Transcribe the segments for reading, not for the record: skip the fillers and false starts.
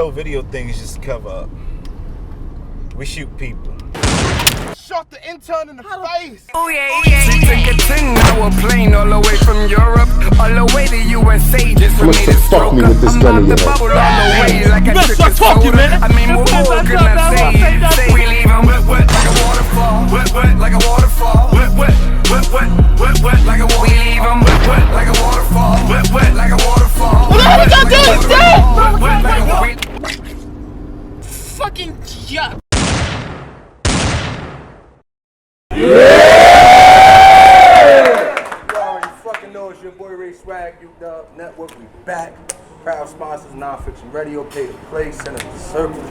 whole video thing is just a cover up. We shoot people. Shot the intern in the face. Oh yeah. She took a 10-hour plane all the way from Europe, all the way to USA just for me to stroke her. I'm about to bubble all the way like I took a soda. I mean, what more can I say? We leave them wet like a waterfall, wet like a waterfall, wet like a waterfall. We leave them wet like a waterfall, wet like a waterfall. What did y'all do? Wet like a waterfall. Fucking yuck. You already fucking know it's your boy Ray Swag, UDubb Network. We back. Proud sponsors, Non-Fiction Radio, Pay to Play, Center to Circle.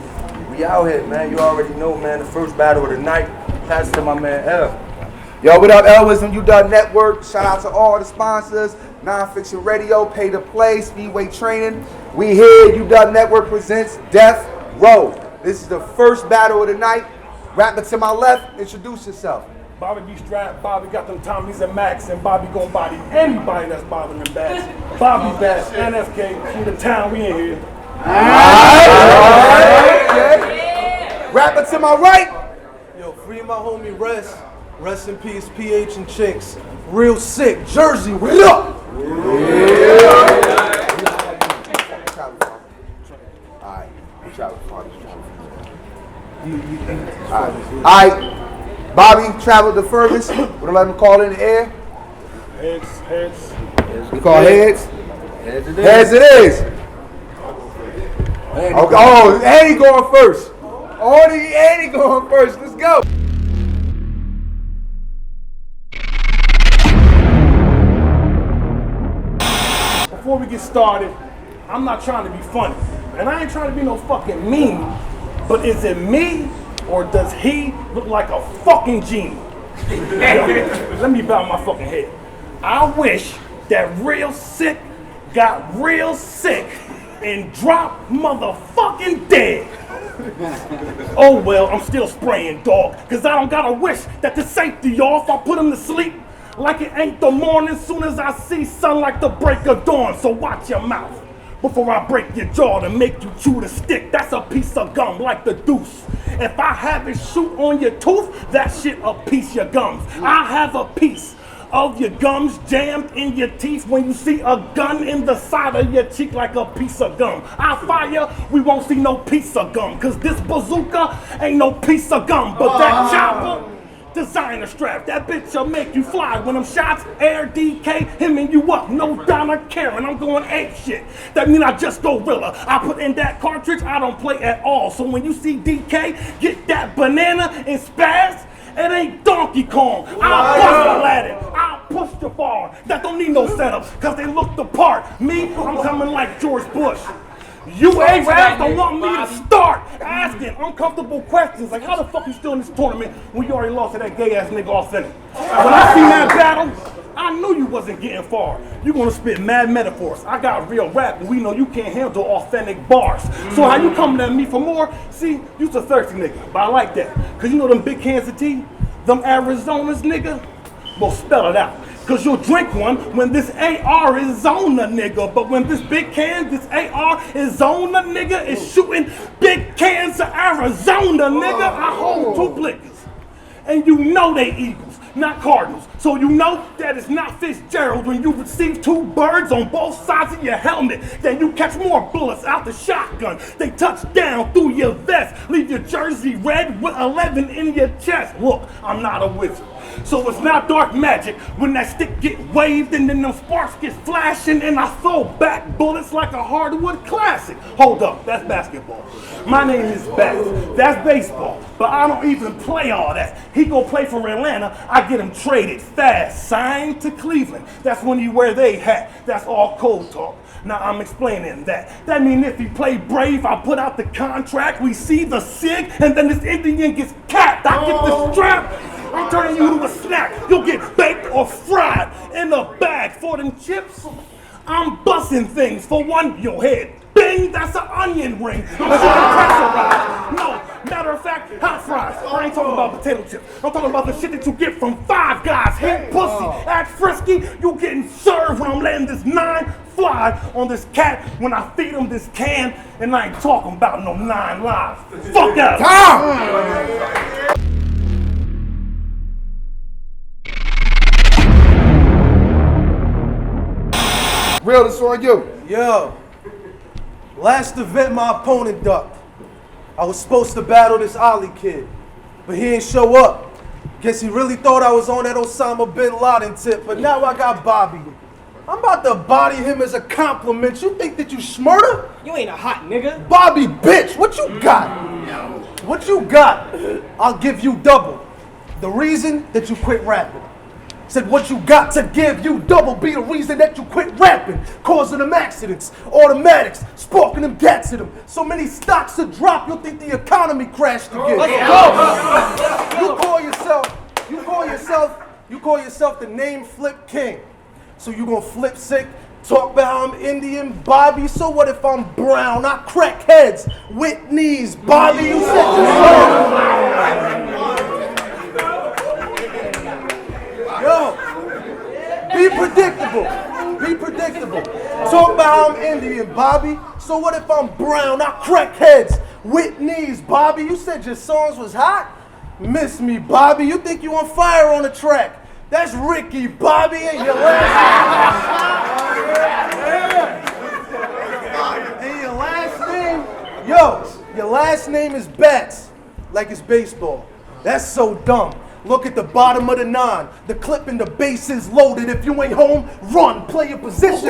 We out here, man. You already know, man. The first battle of the night. Pass it to my man L. Yo, what up, L? Wisdom UDubb Network. Shout out to all the sponsors. Non-Fiction Radio, Pay to Play, Speedway Training. We here. UDubb Network presents Death Row. This is the first battle of the night. Rapper to my left, introduce yourself. Bobby be strapped, Bobby got them Tommies and Max, and Bobby gon' body anybody that's bothering Bass. Bobby Bass, NFK, from the town we in here. Alright, okay. Rapper to my right. Yo, free my homie Rest. Rest in peace, PH and Chicks. Real sick. Jersey, what up? Alright, you travel far. Alright, Bobby traveled the furthest. We're gonna let him call in the air. Heads. You call heads? Heads it is. Okay. Oh, and he going first. And he going first. Let's go. Before we get started, I'm not trying to be funny, and I ain't trying to be no fucking meme, but is it me, or does he look like a fucking genie? Let me bow my fucking head. I wish that Real Sick got real sick and dropped motherfucking dead. Oh well, I'm still spraying, dog, cause I don't gotta wish that the safety off. I put him to sleep like it ain't the morning soon as I see sun like the break of dawn. So watch your mouth before I break your jaw to make you chew the stick. That's a piece of gum like the deuce. If I have it shoot on your tooth, that shit a piece your gums. I have a piece of your gums jammed in your teeth when you see a gun in the side of your cheek like a piece of gum. I fire, we won't see no piece of gum, cause this bazooka ain't no piece of gum, but that chopper, designer strap, that bitch'll make you fly. When them shots air DK, him and you up, no Donna Karen, I'm going ape shit. That mean I just gorilla. I put in that cartridge, I don't play at all. So when you see DK, get that banana and spaz, it ain't Donkey Kong. I'll bust Aladdin, I'll push the bar. That don't need no setup, cause they look the part. Me, I'm coming like George Bush. You Arabs don't want me to start asking uncomfortable questions like how the fuck you still in this tournament when you already lost to that gay ass nigga Authentic? When I seen that battle, I knew you wasn't getting far. You gonna spit mad metaphors. I got real rap and we know you can't handle authentic bars. So how you coming at me for more? See, you's a thirsty nigga, but I like that. Cause you know them big cans of tea, them Arizonas nigga, well spell it out. Cause you'll drink one when this AR is on a nigga. But when this big can, this AR is on a nigga, is shooting big cans of Arizona, nigga. I hold two blickers. And you know they Eagles, not Cardinals. So you know that it's not Fitzgerald when you receive two birds on both sides of your helmet. Then you catch more bullets out the shotgun. They touch down through your vest, leave your jersey red with 11 in your chest. Look, I'm not a wizard. So it's not dark magic when that stick get waved and then them sparks get flashing and I throw back bullets like a hardwood classic. Hold up, that's basketball. My name is Bass, that's baseball, but I don't even play all that. He go play for Atlanta, I get him traded fast, signed to Cleveland. That's when he wear they hat, that's all cold talk. Now I'm explaining that. That mean if he play brave, I put out the contract, we see the Sikh, and then this Indian gets capped. I get the strap, I'm turning you to a snack. You'll get baked or fried in a bag for them chips. I'm busting things. For one, your head. Bing, that's an onion ring. I'm shooting pressurized. No, matter of fact, hot fries. I ain't talking about potato chips. I'm talking about the shit that you get from Five Guys. Hit pussy, act frisky. You getting served when I'm letting this 9 fly on this cat when I feed him this can, and I ain't talking about no 9 lives. Fuck out. Real, this on you. Yo, last event my opponent ducked. I was supposed to battle this Ollie kid, but he ain't show up. Guess he really thought I was on that Osama bin Laden tip, but now I got Bobby. I'm about to body him as a compliment. You think that you smurder? You ain't a hot nigga. Bobby, bitch, what you got? What you got? I'll give you double. The reason that you quit rapping. Said what you got to give you double be the reason that you quit rapping. Causing them accidents, automatics, sparking them gats at them. So many stocks to drop, you'll think the economy crashed again. You call yourself the name flip king. So you gonna flip Sikh, talk about how I'm Indian, Bobby. So what if I'm brown? I crack heads with knees, Bobby. You said yo, be predictable. Be predictable. Talk about how I'm Indian, Bobby. So what if I'm brown? I crack heads with knees, Bobby. You said your songs was hot? Miss me, Bobby. You think you on fire on the track? That's Ricky, Bobby, and your last name, your last name is Bats, like it's baseball. That's so dumb. Look at the bottom of the 9. The clip and the base is loaded. If you ain't home, run. Play your position.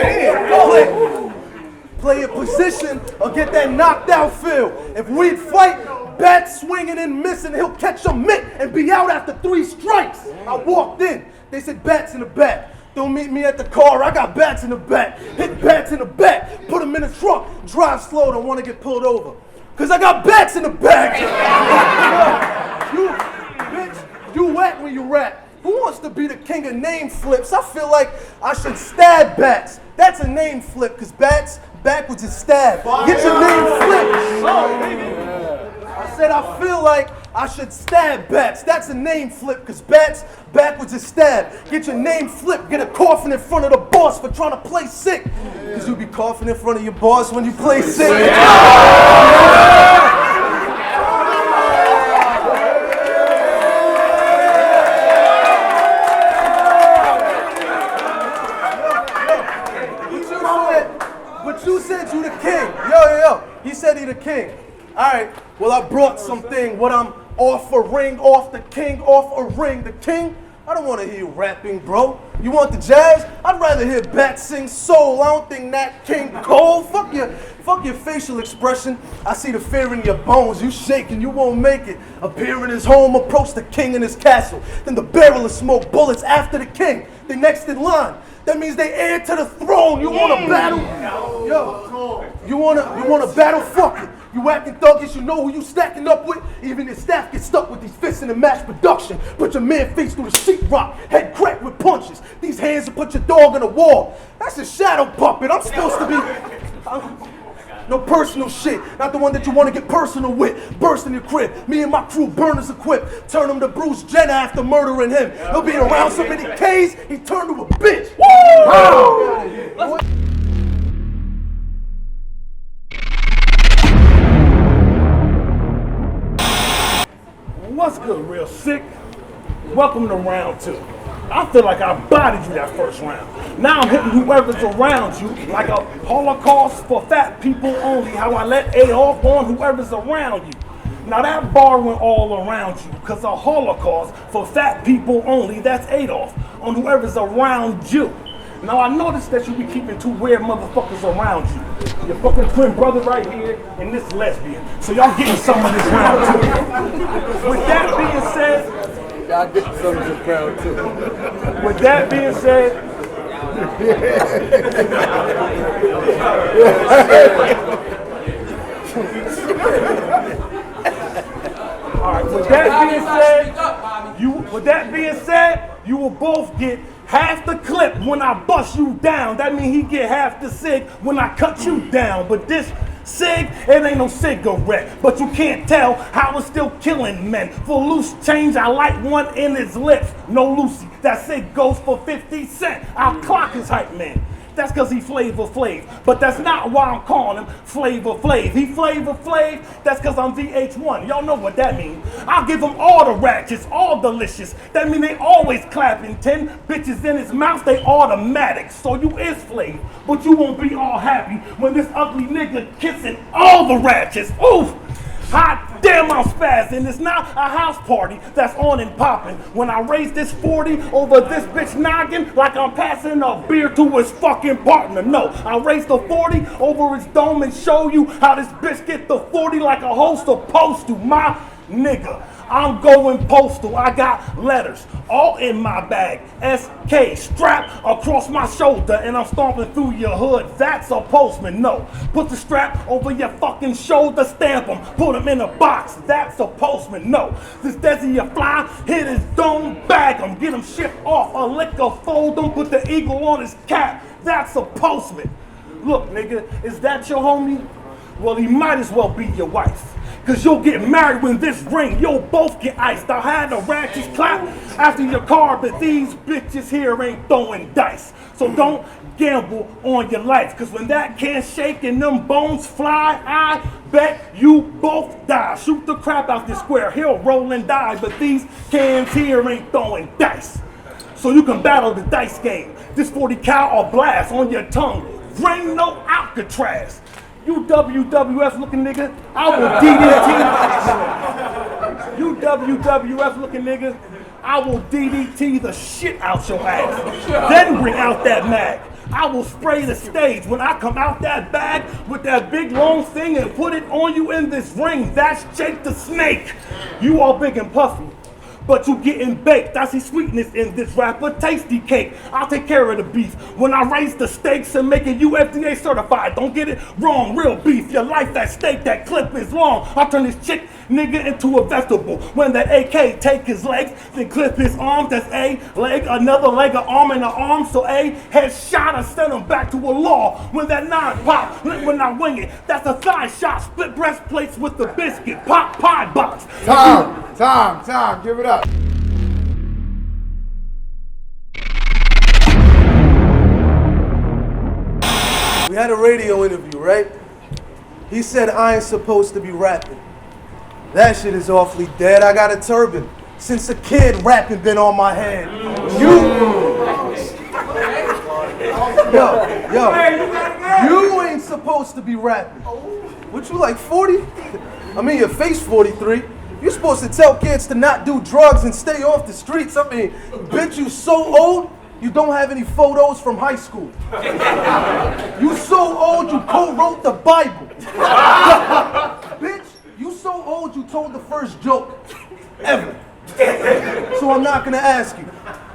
Play your position or get that knocked out feel. If we'd fight, Bat swinging and missing, he'll catch a mitt and be out after 3 strikes. I walked in. They said Bats in the back. Don't meet me at the car. I got Bats in the back. Hit Bats in the back. Put them in the trunk. Drive slow. Don't want to get pulled over. Because I got Bats in the back. You whack when you rap. Who wants to be the king of name flips? I feel like I should stab Bats. That's a name flip, because Bats backwards is stab. Get your name flipped. I said I feel like I should stab Bats. That's a name flip, because Bats backwards is stab. Get your name flipped. Get a coffin in front of the boss for trying to play sick. Because you be coughing in front of your boss when you play sick. You said you the king. Yo. He said he the king. All right. Well, I brought something. What I'm offering off the king, off a ring. The king? I don't want to hear you rapping, bro. You want the jazz? I'd rather hear Bat sing soul. I don't think Nat King Cole. Fuck your facial expression. I see the fear in your bones. You shaking, you won't make it. Appear in his home, approach the king in his castle. Then the barrel of smoke bullets after the king. The next in line. That means they heir to the throne. You want to battle? Yo, you want to battle? Fuck it. You acting thuggish, you know who you stacking up with? Even your staff get stuck with these fists in the match production. Put your man face through the sheetrock, head cracked with punches. These hands will put your dog in a wall. That's a shadow puppet. I'm supposed to be... no personal shit, not the one that you want to get personal with. Burst in your crib, me and my crew burners equipped. Turn him to Bruce Jenner after murdering him. He'll be around so many K's, he turned to a bitch. Woo! What's good, real sick? Welcome to round 2. I feel like I bodied you that first round. Now I'm hitting whoever's around you like a Holocaust for fat people only. How I let Adolf on whoever's around you. Now that bar went all around you because a Holocaust for fat people only, that's Adolf, on whoever's around you. Now I noticed that you be keeping 2 weird motherfuckers around you. Your fucking twin brother right here and this lesbian. So y'all getting some of this round too. With that being said, Y'all get some of this round too. with that being said, all right, with that being said, you will both get half the clip when I bust you down. That means he get half the cig when I cut you down. But this cig, it ain't no cigarette. But you can't tell how it's still killing men. For loose change, I light one in his lips. No Lucy, that cig goes for 50 cents. I'll clock his hype man. That's because he Flavor Flav. But that's not why I'm calling him Flavor Flav. He Flavor Flav, that's because I'm VH1. Y'all know what that means. I'll give him all the ratchets, all delicious. That mean they always clapping 10 bitches in his mouth, they automatic. So you is Flav, but you won't be all happy when this ugly nigga kissing all the ratchets. Oof! Hot damn, I'm spazzing. It's not a house party that's on and popping. When I raise this 40 over this bitch noggin, like I'm passing a beer to his fucking partner. No, I raise the 40 over his dome and show you how this bitch get the 40 like a hoe supposed to. My nigga, I'm going postal. I got letters all in my bag. SK strap across my shoulder and I'm stomping through your hood. That's a postman. No, put the strap over your fucking shoulder, stamp them, put them in a box. That's a postman. No, this Desi a fly, hit his dome, bag him, get him shipped off a liquor, fold him, put the eagle on his cap. That's a postman. Look, nigga, is that your homie? Well, he might as well be your wife. Cause you'll get married when this ring, you'll both get iced. I had the ratchets clap after your car, but these bitches here ain't throwing dice. So don't gamble on your life. Cause when that can shake and them bones fly, I bet you both die. Shoot the crap out this square, he'll roll and die, but these cans here ain't throwing dice. So you can battle the dice game. This 40 cal or blast on your tongue. Ring no Alcatraz. You WWF looking nigga, I will DDT. You WWF looking nigga, I will DDT the shit out your ass. Then bring out that mag. I will spray the stage when I come out that bag with that big long thing and put it on you in this ring. That's Jake the Snake. You all big and puffy, but you getting baked. I see sweetness in this rapper, tasty cake. I'll take care of the beef when I raise the stakes and make it UFDA certified. Don't get it wrong, real beef. Your life at stake, that clip is long. I'll turn this chick nigga into a vegetable. When that AK take his legs, then clip his arms. That's a leg, another leg, an arm and an arm. So a head shot and send him back to a law. When that 9 pop, when I wing it, that's a thigh shot. Split breastplates with the biscuit, pop pie box. Time, give it up. We had a radio interview, right? He said I ain't supposed to be rapping. That shit is awfully dead. I got a turban. Since a kid, rapping been on my head. You ain't supposed to be rapping. What you like, 40? I mean, your face 43. You're supposed to tell kids to not do drugs and stay off the streets. I mean, bitch, you so old, you don't have any photos from high school. You so old, you co-wrote the Bible. Bitch, you so old, you told the first joke ever. So I'm not gonna ask you.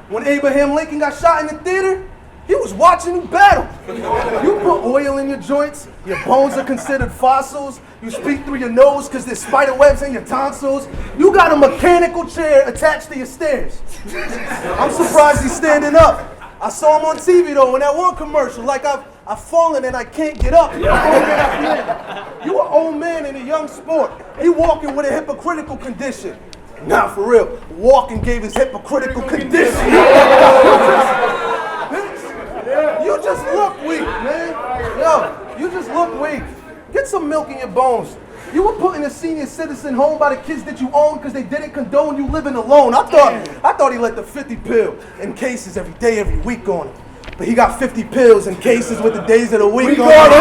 When Abraham Lincoln got shot in the theater, he was watching you battle. You put oil in your joints, your bones are considered fossils, you speak through your nose because there's spider webs in your tonsils. You got a mechanical chair attached to your stairs. I'm surprised he's standing up. I saw him on TV though in that one commercial, like I've fallen and I can't get up. You an old man in a young sport. He walking with a hypocritical condition. Nah, for real, walking gave his hypocritical condition. You just look weak, man. Yo, you just look weak. Get some milk in your bones. You were put in a senior citizen home by the kids that you own because they didn't condone you living alone. I thought he let the 50 pill in cases every day, every week on him. But he got 50 pills in cases with the days of the week on him.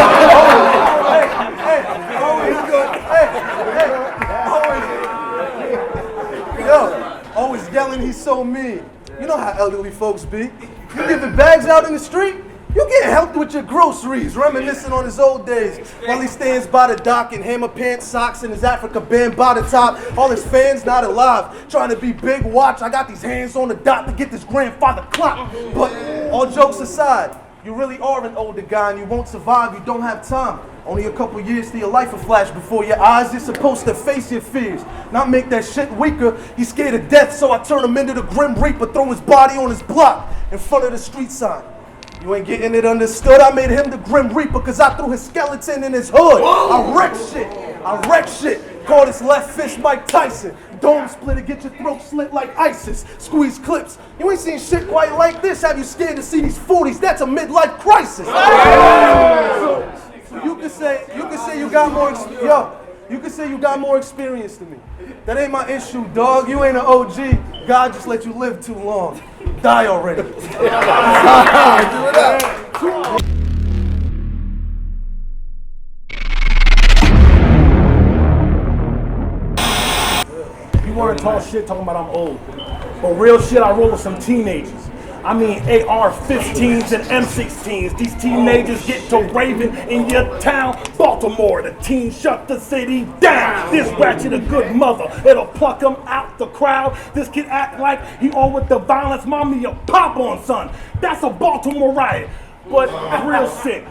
Always yelling he's so mean. You know how elderly folks be. You giving bags out in the street, you getting helped with your groceries, reminiscing on his old days. While he stands by the dock in hammer pants, socks, and his Africa band by the top. All his fans not alive, trying to be big watch. I got these hands on the dot to get this grandfather clock. But all jokes aside, you really are an older guy and you won't survive, you don't have time. Only a couple years till your life will flash before your eyes. You're supposed to face your fears, not make that shit weaker. He's scared of death, so I turn him into the Grim Reaper, throw his body on his block in front of the street sign. You ain't getting it understood. I made him the Grim Reaper because I threw his skeleton in his hood. I wreck shit. Call this left fist Mike Tyson. Dome splitter, get your throat slit like ISIS. Squeeze clips. You ain't seen shit quite like this. Have you scared to see these 40s? That's a midlife crisis. So you can say you got more. You can say you got more experience than me. That ain't my issue, dog. You ain't an OG. God just let you live too long. Die already. Give it up. You want to talk shit talking about I'm old. But real shit, I roll with some teenagers. I mean AR-15s and M16s. These teenagers get to raving in your town. Baltimore, the teens shut the city down. This ratchet a good mother, it'll pluck him out the crowd. This kid act like he on with the violence. Mommy, you pop on, son. That's a Baltimore riot, but real sick.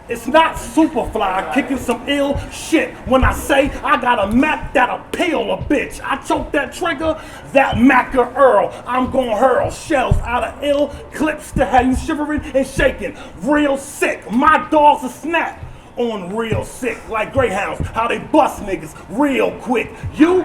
It's not Superfly kicking some ill shit when I say I got a Mac that'll peel a bitch. I choke that trigger, that Macker Earl. I'm gonna hurl shells out of ill clips to have you shivering and shaking. Real sick, my dogs a snap on real sick, like greyhounds, how they bust niggas real quick. You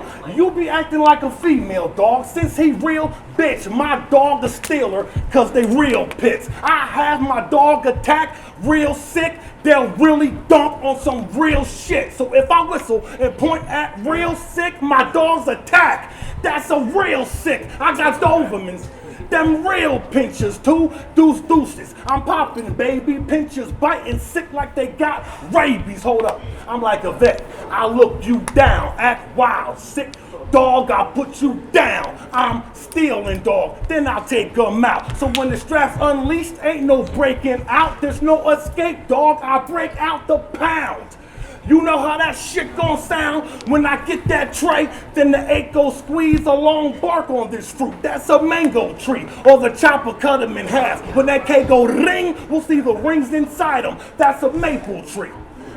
be acting like a female dog. Since he real bitch, my dog a stealer, cause they real pits. I have my dog attack real sick, they'll really dump on some real shit. So if I whistle and point at real sick, my dog's attack. That's a real sick. I got Dobermans. Them real pinchers, too, deuces. I'm popping, baby, pinchers biting sick like they got rabies. Hold up, I'm like a vet. I look you down, act wild, sick dog, I'll put you down. I'm stealing, dog, then I'll take them out. So when the strap's unleashed, ain't no breaking out. There's no escape, dog, I break out the pound. You know how that shit gon' sound when I get that tray, then the eight go squeeze a long bark on this fruit. That's a mango tree, or the chopper cut him in half. When that K go ring, we'll see the rings inside him. That's a maple tree.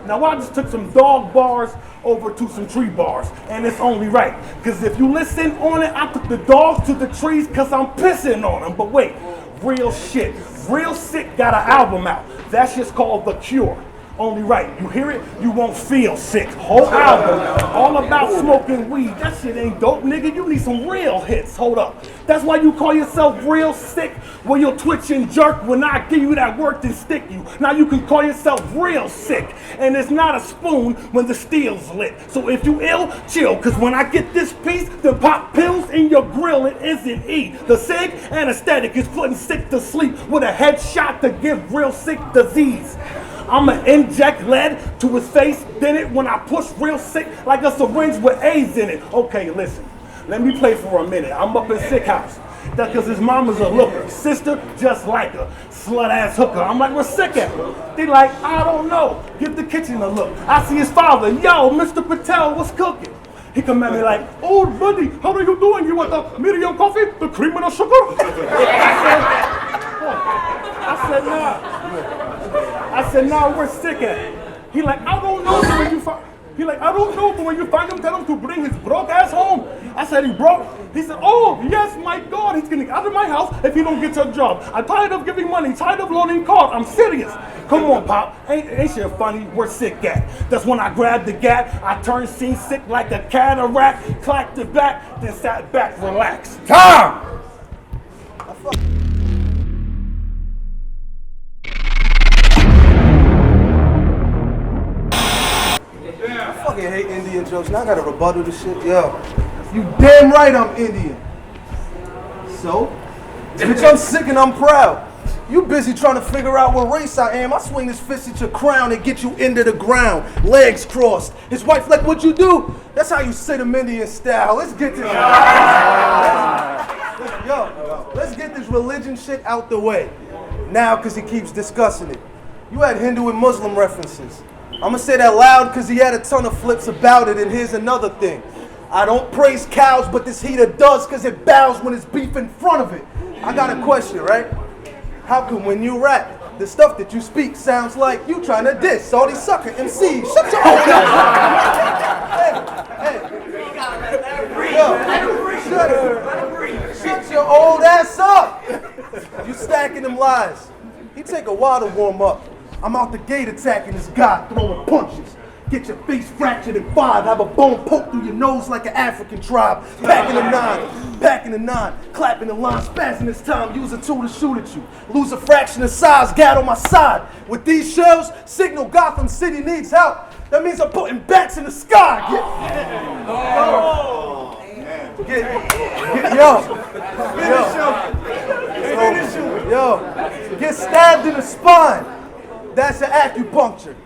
Now I just took some dog bars over to some tree bars, and it's only right. Cause if you listen on it, I took the dogs to the trees cause I'm pissing on them. But wait, real shit. Real Sick got an album out. That shit's called The Cure. Only right. You hear it, you won't feel sick. Whole album, all about smoking weed. That shit ain't dope, nigga. You need some real hits. Hold up. That's why you call yourself real sick. When you'll twitch and jerk when I give you that work and stick you. Now you can call yourself real sick. And it's not a spoon when the steel's lit. So if you ill, chill. Cause when I get this piece, then pop pills in your grill. It isn't E. The Sig anesthetic is putting sick to sleep with a headshot to give real sick disease. I'ma inject lead to his face, then it when I push real sick like a syringe with AIDS in it. Okay, listen, let me play for a minute. I'm up in Sick house. That's cause his mama's a looker, sister just like her, slut ass hooker. I'm like, where's Sick at? They like, I don't know, give the kitchen a look. I see his father, yo, Mr. Patel, what's cooking? He come at me like, oh buddy, how are you doing? You want the medium coffee, the cream and the sugar? I said, nah. I said, nah, we're Sick at. He like, I don't know, but when you find, he like, I don't know, but when you find him, tell him to bring his broke ass home. I said, he broke? He said, oh, yes, my God, he's getting out of my house if he don't get a job. I'm tired of giving money, tired of loaning cars, I'm serious. Come on, Pop, ain't shit funny, we're Sick at. That's when I grabbed the gat, I turned scene sick like a cataract, clacked it back, then sat back, relaxed. Tom! I fucking hate Indian jokes. Now I gotta rebuttal this shit. Yo, you damn right I'm Indian. So? Bitch, I'm sick and I'm proud. You busy trying to figure out what race I am. I swing this fist at your crown and get you into the ground. Legs crossed. His wife like, what you do? That's how you say them Indian style. Let's get this. Let's get this religion shit out the way. Now, cause he keeps discussing it. You had Hindu and Muslim references. I'm gonna say that loud because he had a ton of flips about it, and here's another thing. I don't praise cows, but this heater does because it bows when it's beef in front of it. I got a question, right? How come when you rap, the stuff that you speak sounds like you trying to diss all these sucker MCs? Shut your old ass up! Shut your old ass up! You stacking them lies. He take a while to warm up. I'm out the gate attacking this guy, throwing punches. Get your face fractured in 5. Have a bone poked through your nose like an African tribe. Packing a 9, clapping the line, spazzing this time. Use a tool to shoot at you. Lose a fraction of size, gat on my side. With these shells, signal Gotham City needs help. That means I'm putting bats in the sky. Get stabbed in the spine. That's an acupuncture.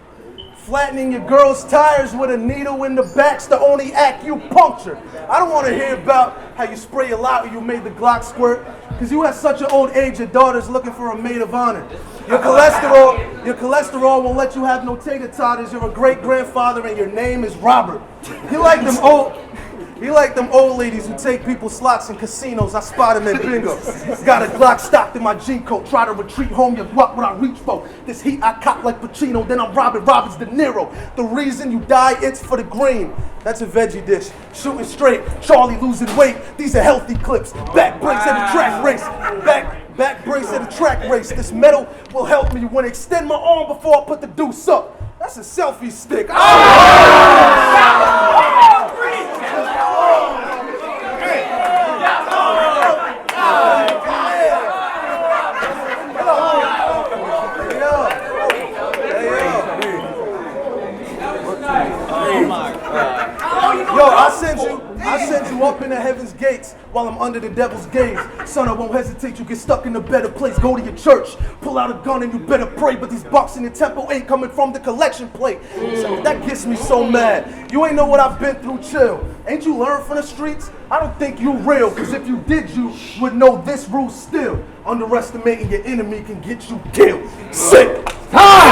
Flattening your girl's tires with a needle in the back's the only acupuncture. I don't want to hear about how you spray a lot or you made the Glock squirt, because you at such an old age your daughter's looking for a maid of honor. Your cholesterol won't let you have no tater totters. You're a great grandfather and your name is Robert. You like them old ladies who take people's slots in casinos. I spot them in bingo. Got a Glock stocked in my jean coat. Try to retreat home, you what would I reach for? This heat I cop like Pacino, then I'm robbing Roberts De Niro. The reason you die, it's for the green. That's a veggie dish. Shooting straight, Charlie losing weight. These are healthy clips. Back brakes at the track race. Back brakes at the track race. This metal will help me when I extend my arm before I put the deuce up. That's a selfie stick. I send you up in the heaven's gates while I'm under the devil's gaze. Son, I won't hesitate. You get stuck in a better place. Go to your church, pull out a gun and you better pray. But these bucks in your temple ain't coming from the collection plate. So that gets me so mad. You ain't know what I've been through, chill. Ain't you learned from the streets? I don't think you real, cause if you did, you would know this rule still. Underestimating your enemy can get you killed. Sick. Time!